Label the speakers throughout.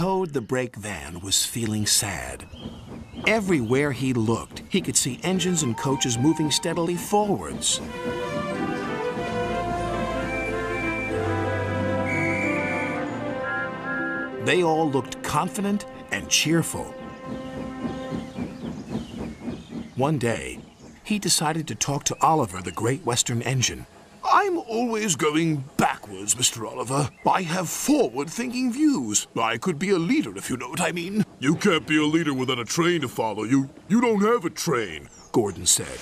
Speaker 1: Toad the brake van was feeling sad. Everywhere he looked, he could see engines and coaches moving steadily forwards. They all looked confident and cheerful. One day, he decided to talk to Oliver, the Great Western Engine.
Speaker 2: I'm always going backwards, Mr. Oliver. I have forward-thinking views. I could be a leader, if you know what I mean.
Speaker 3: You can't be a leader without a train to follow. You don't have a train,
Speaker 2: Gordon said.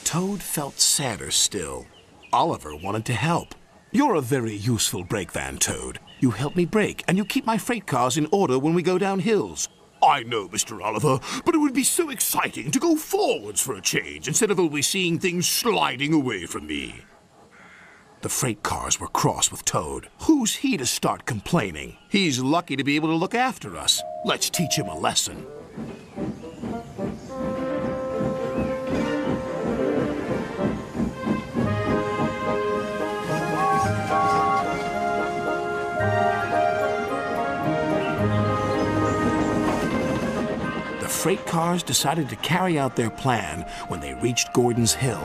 Speaker 1: Toad felt sadder still. Oliver wanted to help.
Speaker 2: You're a very useful brake van, Toad. You help me brake, and you keep my freight cars in order when we go down hills. I know, Mr. Oliver, but it would be so exciting to go forwards for a change instead of always seeing things sliding away from me.
Speaker 1: The freight cars were cross with Toad.
Speaker 2: Who's he to start complaining? He's lucky to be able to look after us. Let's teach him a lesson.
Speaker 1: The freight cars decided to carry out their plan when they reached Gordon's Hill.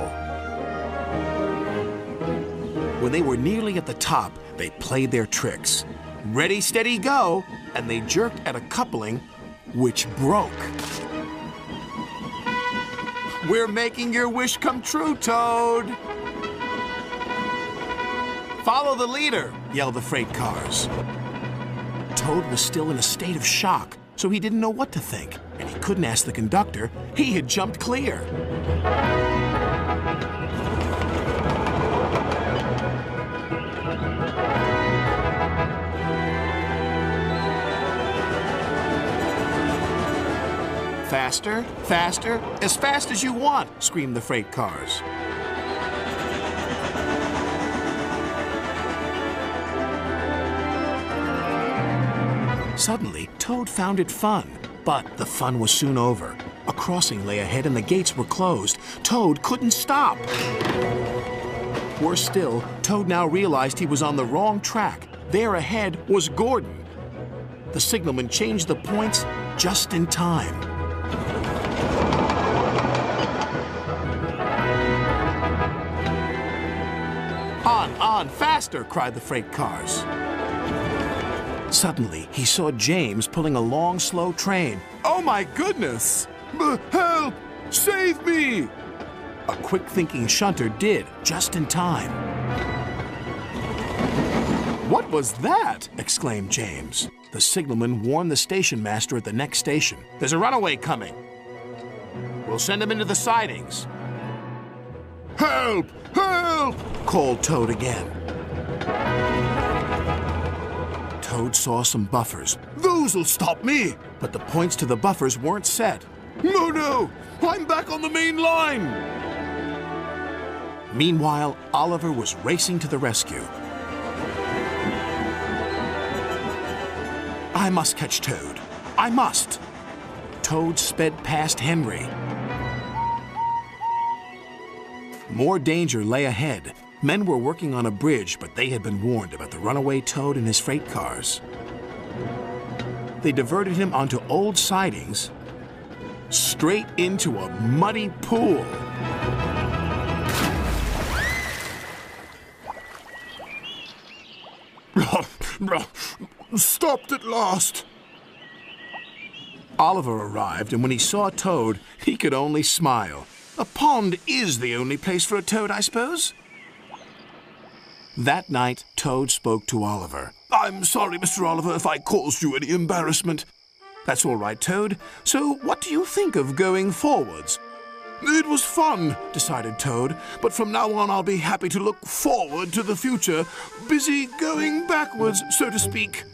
Speaker 1: When they were nearly at the top, they played their tricks. Ready, steady, go! And they jerked at a coupling which broke. We're making your wish come true, Toad! Follow the leader, yelled the freight cars. Toad was still in a state of shock, so he didn't know what to think, and he couldn't ask the conductor. He had jumped clear. Faster, faster, as fast as you want, screamed the freight cars. Suddenly, Toad found it fun, but the fun was soon over. A crossing lay ahead and the gates were closed. Toad couldn't stop. Worse still, Toad now realized he was on the wrong track. There ahead was Gordon. The signalman changed the points just in time. On, faster, cried the freight cars. Suddenly, he saw James pulling a long, slow train.
Speaker 3: Oh my goodness! Help! Save me!
Speaker 1: A quick-thinking shunter did, just in time.
Speaker 3: What was that?
Speaker 1: Exclaimed James. The signalman warned the station master at the next station. There's a runaway coming. We'll send him into the sidings.
Speaker 3: Help! Help!
Speaker 1: Called Toad again. Toad saw some buffers.
Speaker 3: Those'll stop me!
Speaker 1: But the points to the buffers weren't set.
Speaker 3: No! I'm back on the main line!
Speaker 1: Meanwhile, Oliver was racing to the rescue. I must catch Toad. I must! Toad sped past Henry. More danger lay ahead. Men were working on a bridge, but they had been warned about the runaway Toad and his freight cars. They diverted him onto old sidings, straight into a muddy pool.
Speaker 3: Stopped at last.
Speaker 1: Oliver arrived, and when he saw Toad, he could only smile. A pond is the only place for a toad, I suppose? That night, Toad spoke to Oliver.
Speaker 2: I'm sorry, Mr. Oliver, if I caused you any embarrassment.
Speaker 1: That's all right, Toad. So what do you think of going forwards?
Speaker 2: It was fun, decided Toad, but from now on I'll be happy to look forward to the future, busy going backwards, so to speak.